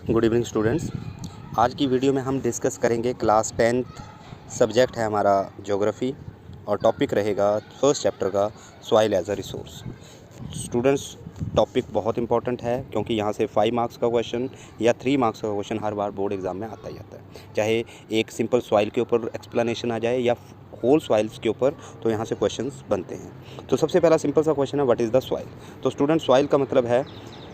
Good evening students. आज की video में हम डिस्कस करेंगे क्लास 10th सब्जेक्ट है हमारा ज्योग्राफी और टॉपिक रहेगा फर्स्ट चैप्टर का soil as a resource. Students, topic बहुत इंपॉर्टेंट है क्योंकि यहाँ से 5 मार्क्स का क्वेश्चन या 3 मार्क्स का क्वेश्चन हर बार बोर्ड एग्जाम में आता ही आता है। चाहे एक सिंपल सॉइल के ऊपर एक्सप्लेनेशन आ जाए या होल सॉइल्स के ऊपर, तो यहाँ से क्वेश्चंस बनते हैं। तो सबसे पहला सिंपल सा क्वेश्चन है, व्हाट इज़ द सॉइल। तो स्टूडेंट, सॉइल का मतलब है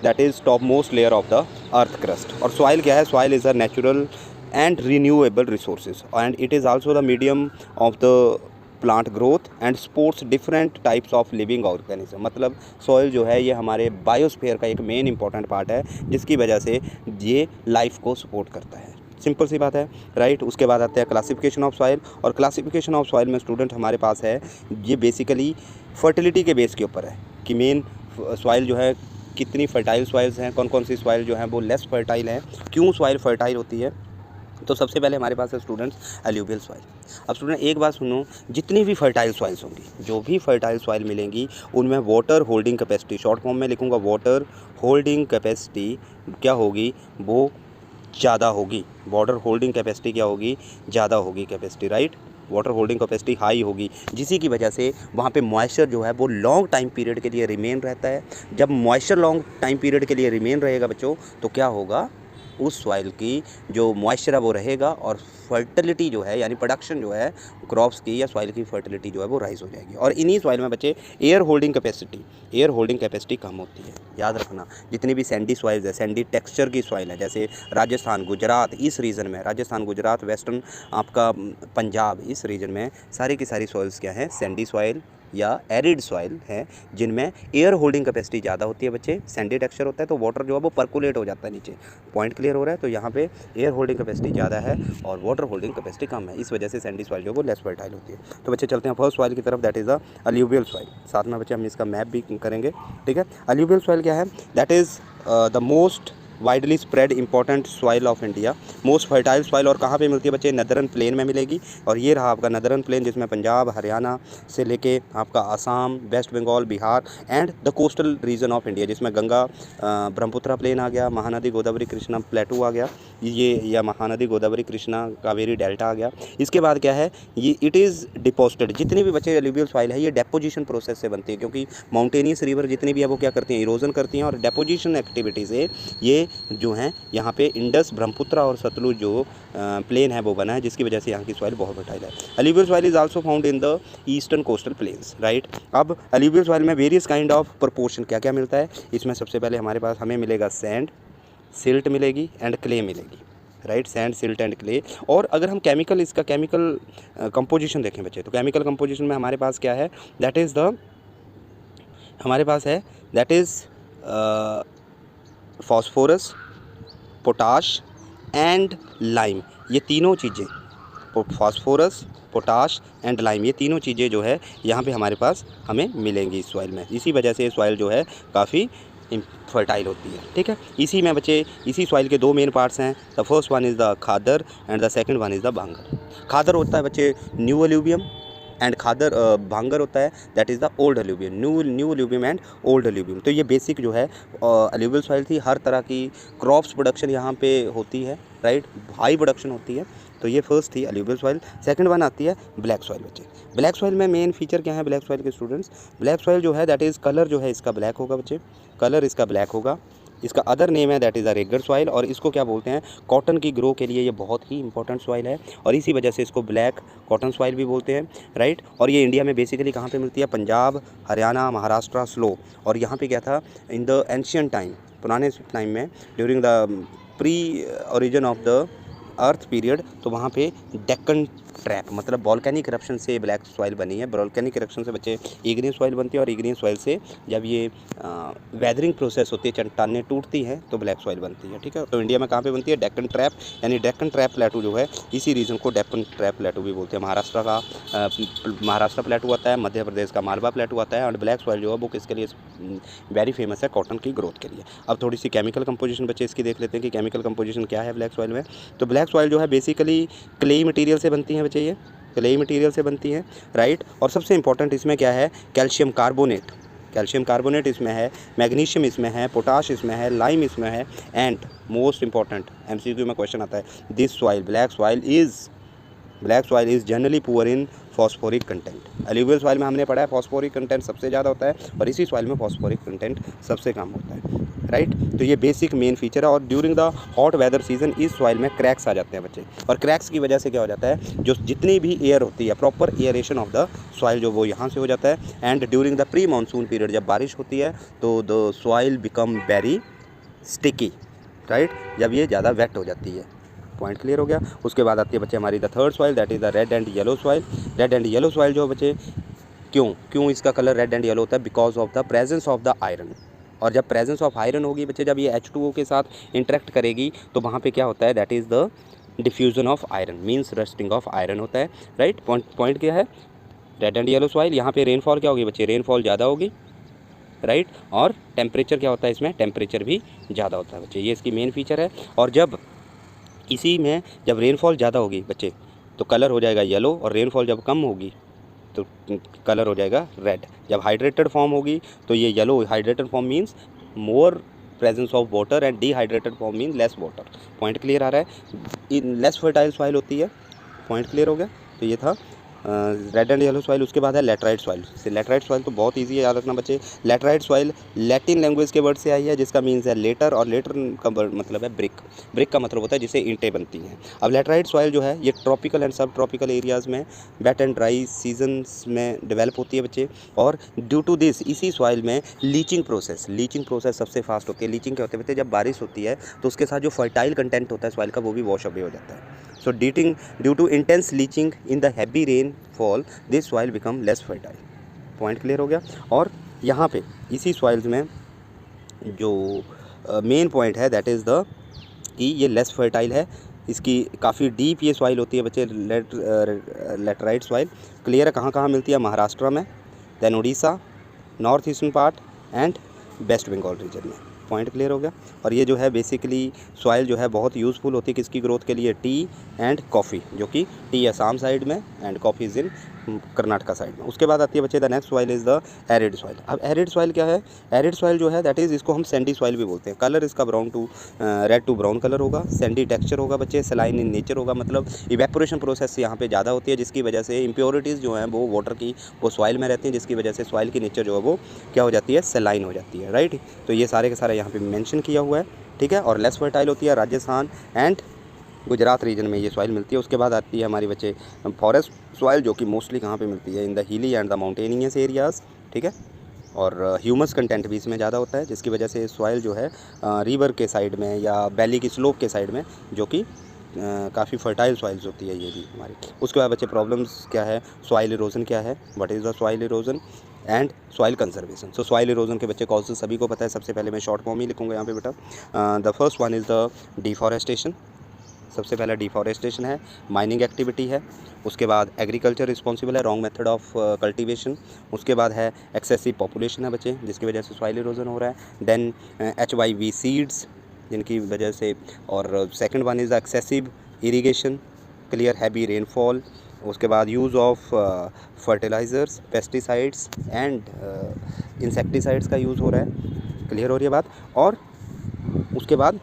that is top most layer of the earth crust. और सॉइल क्या है? Soil is a natural and renewable resources and it is also the medium of the plant growth and supports different types of living organism. मतलब soil जो है ये हमारे biosphere का एक मेन इंपॉर्टेंट पार्ट है, जिसकी वजह से ये लाइफ को सपोर्ट करता है। सिंपल सी बात है, राइट। उसके बाद आते हैं क्लासिफिकेशन ऑफ सॉइल। और क्लासिफिकेशन ऑफ सॉइल में स्टूडेंट हमारे पास है, ये बेसिकली फर्टिलिटी के बेस के ऊपर है कि मेन सॉइल जो है कितनी फर्टाइल सॉइल्स हैं, कौन कौन सी सॉइल जो है वो लेस फर्टाइल है, क्यों सॉइल फर्टाइल होती है। तो सबसे पहले हमारे पास है स्टूडेंट्स एल्यूवियल सॉइल। अब स्टूडेंट एक बात सुनो, जितनी भी फर्टाइल सॉइल्स होंगी, जो भी फर्टाइल सॉइल मिलेंगी, उनमें water holding capacity, short form में लिखूंगा वाटर होल्डिंग कैपेसिटी क्या होगी, वो ज़्यादा होगी। वाटर होल्डिंग कैपेसिटी क्या होगी? ज़्यादा होगी capacity, right. Water holding capacity high होगी, जिसी की वजह से वहाँ पे मॉइस्चर जो है वो लॉन्ग टाइम पीरियड के लिए रिमेन रहता है। जब मॉइस्चर लॉन्ग टाइम पीरियड के लिए रिमेन रहेगा बच्चों, तो क्या होगा, उस सॉइल की जो मॉइस्चर है वो रहेगा और फर्टिलिटी जो है यानी प्रोडक्शन जो है क्रॉप्स की या सॉइल की फर्टिलिटी जो है वो राइज हो जाएगी। और इन्हीं सॉइल में बच्चे एयर होल्डिंग कैपेसिटी कम होती है। याद रखना, जितनी भी सैंडी सॉइल्स है, सैंडी टेक्सचर की सॉइल है, जैसे राजस्थान गुजरात इस रीजन में, राजस्थान गुजरात वेस्टर्न आपका पंजाब इस रीजन में सारी की सारी सॉइल्स क्या हैं? सैंडी सॉइल या एरिड सॉइल है, जिनमें एयर होल्डिंग कैपेसिटी ज़्यादा होती है बच्चे। सैंडी टेक्सचर होता है तो वाटर जो है वो पर्कुलेट हो जाता है नीचे। पॉइंट क्लियर हो रहा है? तो यहाँ पे एयर होल्डिंग कैपेसिटी ज़्यादा है और वाटर होल्डिंग कैपेसिटी कम है, इस वजह से सैंडी सॉइल जो है वो लेस फर्टाइल होती है। तो बच्चे चलते हैं फर्स्ट सॉइल की तरफ, that is the alluvial soil. साथ में बच्चे हम इसका मैप भी करेंगे, ठीक है। अलूवियल सॉइल क्या है? That is the most widely spread important soil of India. Most fertile soil और कहाँ पे मिलती है बच्चे? नदरन प्लेन में मिलेगी। और ये रहा आपका नदरन प्लेन, जिसमें पंजाब हरियाणा से लेके आपका Assam, West Bengal, Bihar and the coastal region of India, जिसमें गंगा ब्रह्मपुत्रा प्लेन आ गया, महानदी गोदावरी कृष्णा प्लेटू आ गया, ये या महानदी गोदावरी कृष्णा कावेरी डेल्टा आ गया। इसके बाद क्या है, ये इट इज़ डिपोजिटेड। जितनी भी बच्चे एलुवियल सॉइल है ये डेपोजिशन प्रोसेस से बनती है, क्योंकि माउंटेनियस रिवर जितनी भी है वो क्या करती हैं? इरोजन करती हैं, और डेपोजिशन एक्टिविटी से ये जो हैं यहाँ पे इंडस, ब्रह्मपुत्र और सतलुज जो प्लेन है वो बना है, जिसकी वजह से यहाँ की सॉइल बहुत फर्टाइल है। Alluvial soil is also found in the eastern coastal planes, right. अब अलुवियल सॉइल में वेरियस काइंड ऑफ प्रोपोर्शन क्या क्या मिलता है? इसमें सबसे पहले हमारे पास हमें मिलेगा सैंड, सिल्ट मिलेगी एंड क्ले मिलेगी, right. Sand, silt and clay. और अगर हम केमिकल, इसका केमिकल कंपोजिशन देखें बच्चे, तो केमिकल कंपोजिशन में हमारे पास क्या है? दैट इज़ द हमारे पास है that is phosphorus, potash and lime. ये तीनों चीज़ें, फॉस्फोरस, पोटाश एंड लाइम, ये तीनों चीज़ें जो है यहाँ पे हमारे पास हमें मिलेंगी इस सॉइल में। इसी वजह से सॉइल जो है काफ़ी फर्टाइल होती है, ठीक है। इसी में बच्चे, इसी सॉइल के दो मेन पार्ट्स हैं। The first one is the khadar and the second one is the bhangar. Khadar होता है बच्चे न्यू एल्यूवियम एंड खादर भांगर होता है that is the old alluvium. New alluvium and old alluvium. तो ये बेसिक जो है एल्यूवियल सॉइल थी। हर तरह की क्रॉप्स प्रोडक्शन यहाँ पे होती है, राइट। हाई प्रोडक्शन होती है। तो ये फर्स्ट थी एल्यूवियल सॉइल। सेकंड वन आती है ब्लैक सॉइल बच्चे। ब्लैक सॉइल में मेन फीचर क्या है ब्लैक सॉइल के स्टूडेंट्स? ब्लैक सॉइल जो है दैट इज़ कलर जो है इसका ब्लैक होगा बच्चे, कलर इसका ब्लैक होगा। इसका अदर नेम है that is a regular soil, और इसको क्या बोलते हैं? कॉटन की ग्रो के लिए ये बहुत ही इंपॉर्टेंट सॉइल है, और इसी वजह से इसको ब्लैक कॉटन सॉइल भी बोलते हैं, राइट। और ये इंडिया में बेसिकली कहाँ पे मिलती है? पंजाब, हरियाणा, महाराष्ट्र, स्लो। और यहाँ पे क्या था? इन द एंशियंट टाइम, पुराने टाइम में, during the pre origin of the earth period, तो वहाँ पे डेक्कन ट्रैप, मतलब वॉल्केनिक इरप्शन से ब्लैक सॉइल बनी है। वॉल्केनिक इरप्शन से बच्चे इग्नियस सॉइल बनती है, और इग्नियस सॉइल से जब ये वेदरिंग प्रोसेस होती है, चट्टानें टूटती हैं, तो ब्लैक सॉइल बनती है, ठीक है। तो इंडिया में कहाँ पे बनती है? डेक्कन ट्रैप, यानी डेक्कन ट्रैप प्लेटू जो है, इसी रीजन को डेक्कन ट्रैप प्लेटू भी बोलते हैं। महाराष्ट्र का महाराष्ट्र प्लेटू आता है, मध्य प्रदेश का मालवा प्लेटू आता है, और ब्लैक सॉइल जो है वो किसके लिए वेरी फेमस है? कॉटन की ग्रोथ के लिए। अब थोड़ी सी केमिकल कंपोजिशन बच्चे इसकी देख लेते हैं कि केमिकल कंपोजिशन क्या है ब्लैक सॉइल में। तो ब्लैक सॉइल जो है बेसिकली क्लेई मटेरियल से बनती है बच्चे, ये क्लेई मटेरियल से बनती है, राइट। और सबसे इंपॉर्टेंट इसमें क्या है? Calcium carbonate. कैल्शियम कार्बोनेट इसमें है, मैग्नीशियम इसमें है, पोटाश इसमें है, लाइम इसमें है, एंड मोस्ट इंपॉर्टेंट MCQ में क्वेश्चन आता है, this soil black soil is generally poor in phosphoric content. Alluvial soil में हमने पढ़ा है फॉस्फोरिक कंटेंट सबसे ज़्यादा होता है और इसी सॉइल में फॉस्फोरिक कंटेंट सबसे कम होता है, राइट। तो ये बेसिक मेन फीचर है। और during the hot weather season इस सॉइल में क्रैक्स आ जाते हैं बच्चे, और क्रैक्स की वजह से क्या हो जाता है, जो जितनी भी एयर होती है, proper aeration of the soil जो वो यहाँ से हो जाता है। And during the pre monsoon period जब बारिश होती है तो the soil become very sticky, right, जब ये ज़्यादा वेट हो जाती है। पॉइंट क्लियर हो गया। उसके बाद आती है बच्चे हमारी the third soil, that is the red and yellow soil. Red and yellow soil जो बच्चे क्यों इसका कलर रेड एंड येलो होता है, because of the presence of the iron. और जब प्रेजेंस ऑफ आयरन होगी बच्चे, जब ये H2O के साथ इंटरेक्ट करेगी तो वहाँ पे क्या होता है, that is the diffusion of iron, means rusting of iron होता है, राइट। पॉइंट क्या है, रेड एंड येलो सॉइल, यहाँ पे रेनफॉल क्या होगी बच्चे, रेनफॉल ज़्यादा होगी, राइट। और टेम्परेचर क्या होता है इसमें, टेम्परेचर भी ज़्यादा होता है बच्चे, ये इसकी मेन फीचर है। और जब इसी में जब रेनफॉल ज़्यादा होगी बच्चे तो कलर हो जाएगा येलो, और रेनफॉल जब कम होगी तो कलर हो जाएगा रेड। जब हाइड्रेटेड फॉर्म होगी तो ये yellow, hydrated form means more presence of water, and dehydrated form mean less water. Point clear आ रहा है। लेस फर्टाइल सॉइल होती है। पॉइंट क्लियर हो गया। तो ये था रेड एंड येलो सॉइल। उसके बाद है लेटराइट सॉइल। लेटराइट सॉइल तो बहुत इजी है याद रखना बच्चे। लेटराइट सॉइल लैटिन लैंग्वेज के वर्ड से आई है जिसका मीन्स है लेटर, और लेटर का मतलब है ब्रिक। ब्रिक का मतलब होता है जिससे ईंटें बनती हैं। अब लेटराइट सॉइल जो है ये ट्रॉपिकल एंड सब ट्रॉपिकल एरियाज़ में वेट एंड ड्राई सीजन्स में डेवलप होती है बच्चे। और ड्यू टू दिस इसी सॉइल में लीचिंग प्रोसेस सबसे फास्ट होती है। लीचिंग क्या होती है बच्चे, जब बारिश होती है तो उसके साथ जो फर्टाइल कंटेंट होता है सॉइल का वो भी वॉश अवे हो जाता है। So due to intense leaching in the heavy rainfall, this soil become less fertile. Point clear हो गया। और यहाँ पे इसी सॉइल्स में जो मेन पॉइंट है दैट इज़ द कि ये लेस फर्टाइल है। इसकी काफ़ी डीप ये सॉइल होती है बच्चे, लेटराइट सॉइल। क्लियर है। कहाँ कहाँ मिलती है, महाराष्ट्र में, then Orissa, north eastern part and West Bengal region में। पॉइंट क्लियर हो गया। और ये जो है बेसिकली सॉइल जो है बहुत यूज़फुल होती है किसकी ग्रोथ के लिए, टी एंड कॉफ़ी, जो कि टी असम साइड में and coffee is in Karnataka side में। उसके बाद आती है बच्चे the next soil is the arid soil. अब एरिड सॉइल क्या है, एरिड सॉइल जो है दैट इज़, इसको हम सैंडी सॉइल भी बोलते हैं। कलर इसका रेड टू ब्राउन कलर होगा, सैंडी टेक्सचर होगा बच्चे, सलाइन इन नेचर होगा, मतलब इवेपोरेशन प्रोसेस यहाँ पे ज़्यादा होती है जिसकी वजह से इम्प्योरिटीज़ जो हैं वो वाटर की वो सॉइल में रहती हैं, जिसकी वजह से सॉइल की नेचर जो है वो क्या हो जाती है, सलाइन हो जाती है, राइट। तो ये सारे के सारे यहाँ पे मेंशन किया हुआ है, ठीक है। और लेस फर्टाइल होती है राजस्थान एंड गुजरात रीजन में ये सॉइल मिलती है। उसके बाद आती है हमारी बच्चे फॉरेस्ट सॉइल, जो कि मोस्टली कहाँ पे मिलती है, in the hilly and the mountainous areas, ठीक है। और ह्यूमस कंटेंट भी इसमें ज़्यादा होता है जिसकी वजह से सॉइल जो है रिवर के साइड में या वैली की स्लोप के साइड में जो कि काफ़ी फर्टाइल सॉइल्स होती है ये भी हमारी। उसके बाद बच्चे प्रॉब्लम्स क्या है, सॉइल इरोजन क्या है, what is the soil erosion and soil conservation. So soil erosion के बच्चे कॉजेस सभी को पता है। सबसे पहले मैं शॉर्ट फॉर्म ही लिखूँगा यहाँ पे बेटा। The first one is the deforestation. सबसे पहला डिफॉरेस्टेशन है, माइनिंग एक्टिविटी है। उसके बाद एग्रीकल्चर रिस्पॉन्सिबल है, रॉन्ग मेथड ऑफ कल्टीवेशन। उसके बाद है एक्सेसिव पॉपुलेशन है बच्चे जिसकी वजह से सॉइल इरोजन हो रहा है। देन HYV सीड्स जिनकी वजह से, और second one is the excessive irrigation, clear, heavy rainfall. उसके बाद use of fertilisers, pesticides and insecticides का यूज़ हो रहा है, क्लियर हो रही है बात। और उसके बाद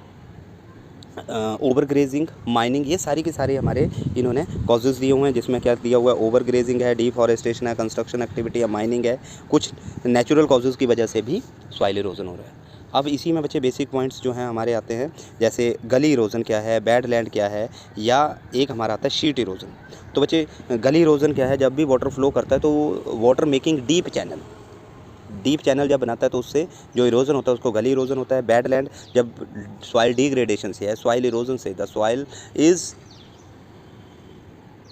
ओवर ग्रेजिंग, माइनिंग, ये सारी के सारे हमारे इन्होंने कॉजेज़ दिए हुए हैं जिसमें क्या दिया हुआ है, ओवर ग्रेजिंग है, डिफॉरेस्टेशन है, कंस्ट्रक्शन एक्टिविटी है, माइनिंग है, कुछ नेचुरल कॉजेज़ की वजह से भी सॉइल इरोजन हो रहा है। अब इसी में बच्चे बेसिक पॉइंट्स जो हैं हमारे आते हैं, जैसे गली इरोजन क्या है, बैड लैंड क्या है, या एक हमारा आता है शीट इरोजन। तो बच्चे गली इरोजन क्या है, जब भी वाटर फ्लो करता है तो वाटर मेकिंग डीप चैनल जब बनाता है तो उससे जो इरोजन होता है उसको गली इरोजन होता है। बैड लैंड जब सॉइल डिग्रेडेशन से है, सॉइल इरोजन से, the soil is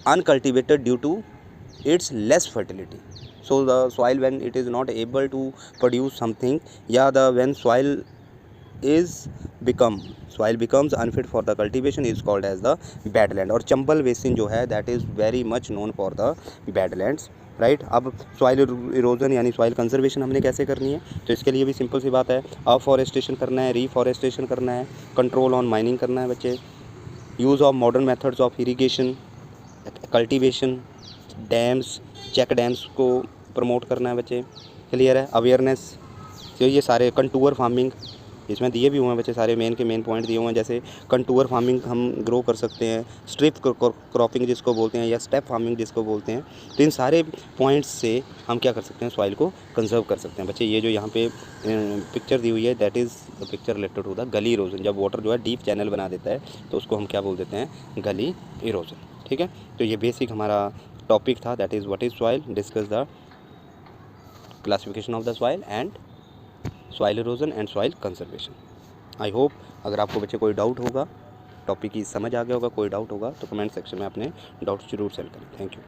uncultivated due to its less fertility. So the soil when it is not able to produce something, when soil becomes unfit for the cultivation is called as the badland. और Chambal basin जो है that is very much known for the badlands, right. अब soil erosion यानी soil conservation हमने कैसे करनी है, तो इसके लिए भी सिंपल सी बात है, अफॉरेस्टेशन करना है, रीफॉरेस्टेशन करना है, कंट्रोल ऑन माइनिंग करना है बच्चे, use of modern methods of irrigation, cultivation, dams, check dams को प्रमोट करना है बच्चे, क्लियर है। अवेयरनेस तो ये सारे कंटूर फार्मिंग इसमें दिए भी हुए हैं बच्चे, सारे मेन के मेन पॉइंट दिए हुए हैं। जैसे कंटूर फार्मिंग हम ग्रो कर सकते हैं, स्ट्रिप क्रॉपिंग जिसको बोलते हैं, या स्टेप फार्मिंग जिसको बोलते हैं। तो इन सारे पॉइंट्स से हम क्या कर सकते हैं, सॉइल को कंजर्व कर सकते हैं। बच्चे ये जो यहाँ पे पिक्चर दी हुई है, that is the picture related to the gully erosion. जब वाटर जो है डीप चैनल बना देता है तो उसको हम क्या बोल देते हैं, गली इरोजन। ठीक है, तो ये बेसिक हमारा टॉपिक था, that is what is soil, discuss the classification of the soil and soil erosion and soil conservation. I hope अगर आपको बच्चे कोई डाउट होगा, टॉपिक की समझ आ गया होगा, कोई डाउट होगा तो कमेंट सेक्शन में अपने डाउट्स जरूर सेंड करें। Thank you.